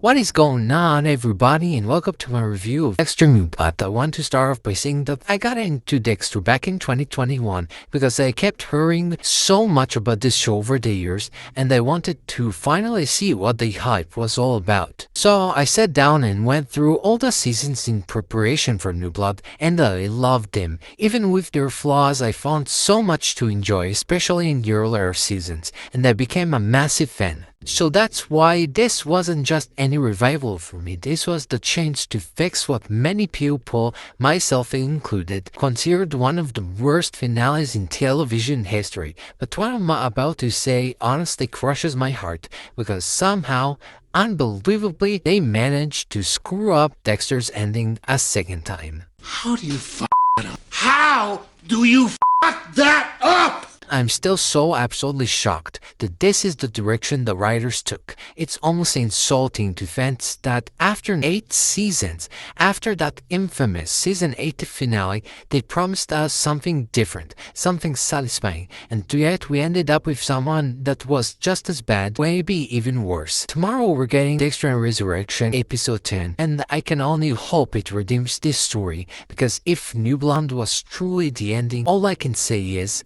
What is going on, everybody, and welcome to my review of Dexter New Blood. I want to start off by saying that I got into Dexter back in 2021 because I kept hearing so much about this show over the years, and I wanted to finally see what the hype was all about. So I sat down and went through all the seasons in preparation for New Blood, and I loved them. Even with their flaws, I found so much to enjoy, especially in the earlier seasons, and I became a massive fan. So that's why this wasn't just any revival for me. This was the chance to fix what many people, myself included, considered one of the worst finales in television history. But what I'm about to say honestly crushes my heart, because somehow, unbelievably, they managed to screw up Dexter's ending a second time. How do you f that up? How do you f that up? I'm still so absolutely shocked that this is the direction the writers took. It's almost insulting to fans that after 8 seasons, after that infamous season 8 finale, they promised us something different, something satisfying, and yet we ended up with someone that was just as bad, maybe even worse. Tomorrow we're getting Dexter and Resurrection episode 10, and I can only hope it redeems this story, because if New Blood was truly the ending, all I can say is...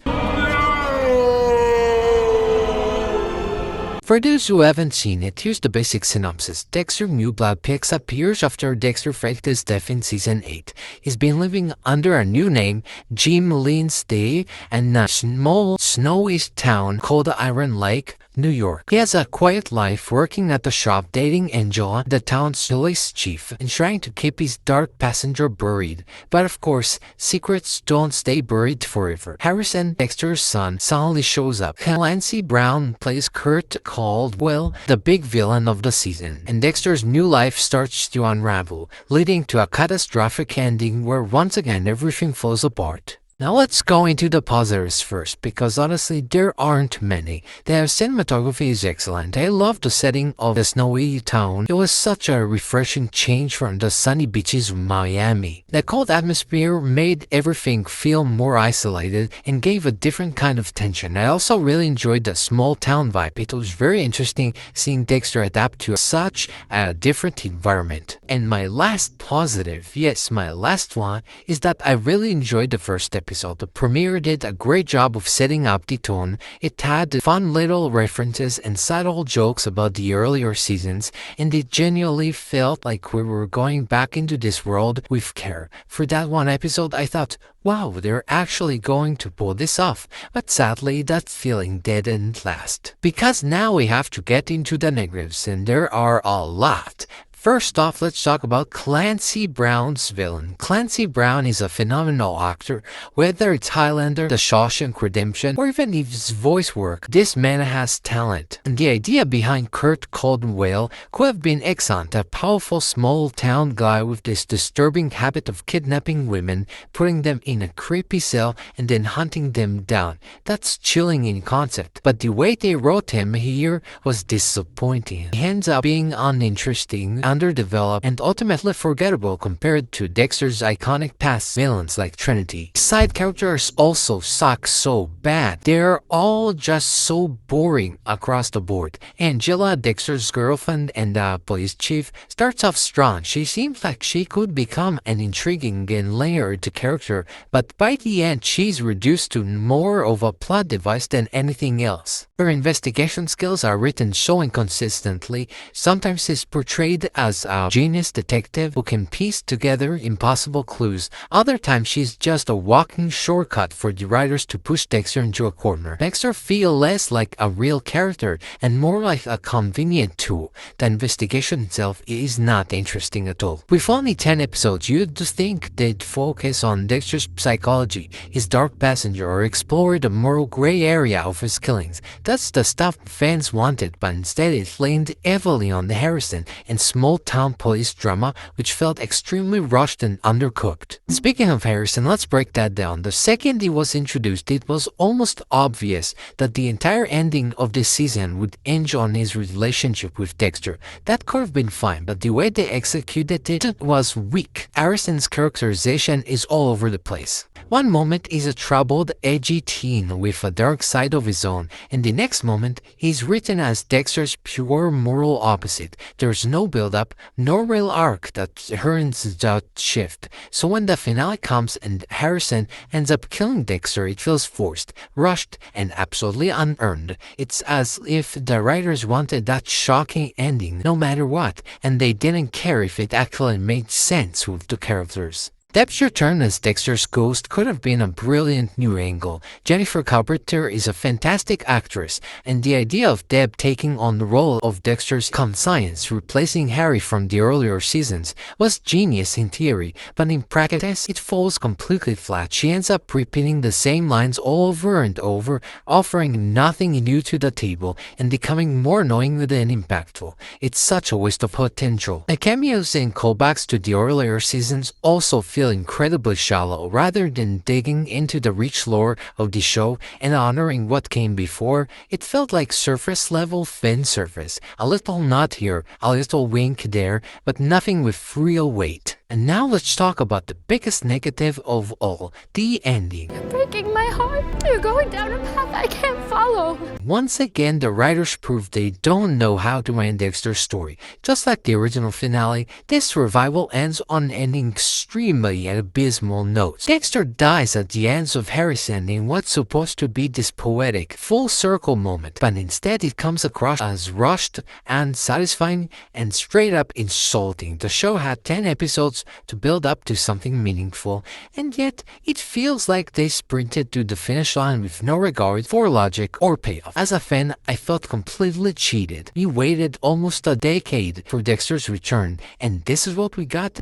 For those who haven't seen it, here's the basic synopsis. Dexter New Blood picks up years after Dexter faked his death in season 8. He's been living under a new name, Jim Lindsay, in a small, snowy town called Iron Lake, New York. He has a quiet life working at the shop, dating Angela, the town's police chief, and trying to keep his dark passenger buried. But of course, secrets don't stay buried forever. Harrison, Dexter's son, suddenly shows up. Clancy Brown plays Kurt Caldwell, the big villain of the season, and Dexter's new life starts to unravel, leading to a catastrophic ending where once again everything falls apart. Now let's go into the positives first, because honestly there aren't many. The cinematography is excellent. I love the setting of the snowy town. It was such a refreshing change from the sunny beaches of Miami. The cold atmosphere made everything feel more isolated and gave a different kind of tension. I also really enjoyed the small town vibe. It was very interesting seeing Dexter adapt to such a different environment. And my last positive, yes, my last one, is that I really enjoyed the first episode. The premiere did a great job of setting up the tone. It had fun little references and subtle jokes about the earlier seasons, and it genuinely felt like we were going back into this world with care. For that one episode, I thought, wow, they're actually going to pull this off. But sadly, that feeling didn't last. Because now we have to get into the negatives, and there are a lot. First off, let's talk about Clancy Brown's villain. Clancy Brown is a phenomenal actor. Whether it's Highlander, The Shawshank Redemption, or even his voice work, this man has talent. And the idea behind Kurt Caldwell could have been excellent. A powerful small-town guy with this disturbing habit of kidnapping women, putting them in a creepy cell, and then hunting them down. That's chilling in concept, but the way they wrote him here was disappointing. He ends up being uninteresting, underdeveloped, and ultimately forgettable compared to Dexter's iconic past villains like Trinity. Side characters also suck so bad. They're all just so boring across the board. Angela, Dexter's girlfriend and the police chief, starts off strong. She seems like she could become an intriguing and layered character, but by the end she's reduced to more of a plot device than anything else. Her investigation skills are written so inconsistently. Sometimes she's portrayed as a genius detective who can piece together impossible clues. Other times she's just a walking shortcut for the writers to push Dexter into a corner. Dexter feels less like a real character and more like a convenient tool. The investigation itself is not interesting at all. With only 10 episodes, you'd think they'd focus on Dexter's psychology, his dark passenger, or explore the moral gray area of his killings. That's the stuff fans wanted, but instead it leaned heavily on the Harrison and small-town police drama, which felt extremely rushed and undercooked. Speaking of Harrison, let's break that down. The second he was introduced, it was almost obvious that the entire ending of this season would hinge on his relationship with Dexter. That could have been fine, but the way they executed it was weak. Harrison's characterization is all over the place. One moment he's a troubled, edgy teen with a dark side of his own, and the next moment he's written as Dexter's pure moral opposite. There's no build-up, no real arc that earns that shift. So when the finale comes and Harrison ends up killing Dexter, it feels forced, rushed, and absolutely unearned. It's as if the writers wanted that shocking ending no matter what, and they didn't care if it actually made sense with the characters. Deb's return as Dexter's ghost could have been a brilliant new angle. Jennifer Carpenter is a fantastic actress, and the idea of Deb taking on the role of Dexter's conscience, replacing Harry from the earlier seasons, was genius in theory, but in practice it falls completely flat. She ends up repeating the same lines over and over, offering nothing new to the table, and becoming more annoying than impactful. It's such a waste of potential. The cameos and callbacks to the earlier seasons also feel incredibly shallow. Rather than digging into the rich lore of the show and honoring what came before, it felt like surface level fan service. A little nod here, a little wink there, but nothing with real weight. And now let's talk about the biggest negative of all, the ending. You're breaking my heart. You're going down a path I can't follow. Once again, the writers proved they don't know how to end Dexter's story. Just like the original finale, this revival ends on an extremely abysmal note. Dexter dies at the hands of Harrison in what's supposed to be this poetic, full circle moment, but instead it comes across as rushed, unsatisfying, and straight up insulting. The show had 10 episodes to build up to something meaningful, and yet it feels like they sprinted to the finish line with no regard for logic or payoff. As a fan, I felt completely cheated. We waited almost a decade for Dexter's return, and this is what we got.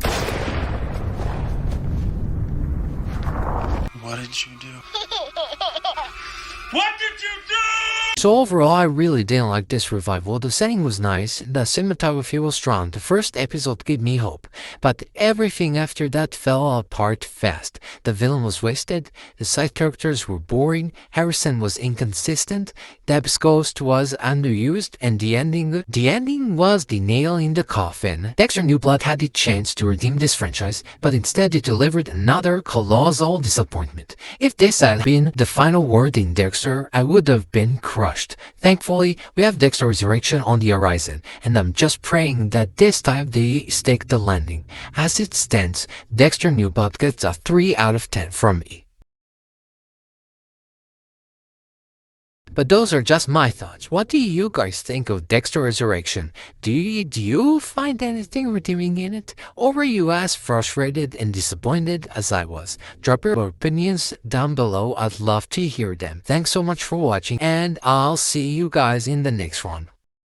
What did you do? What did you do? So overall, I really didn't like this revival. The setting was nice, the cinematography was strong, the first episode gave me hope, but everything after that fell apart fast. The villain was wasted, the side characters were boring, Harrison was inconsistent, Deb's ghost was underused, and the ending was the nail in the coffin. Dexter New Blood had the chance to redeem this franchise, but instead it delivered another colossal disappointment. If this had been the final word in Dexter, I would have been crushed. Thankfully, we have Dexter Resurrection on the horizon, and I'm just praying that this time they stick the landing. As it stands, Dexter New Blood gets a 3 out of 10 from me. But those are just my thoughts. What do you guys think of Dexter Resurrection? Do you find anything redeeming in it? Or were you as frustrated and disappointed as I was? Drop your opinions down below. I'd love to hear them. Thanks so much for watching, and I'll see you guys in the next one.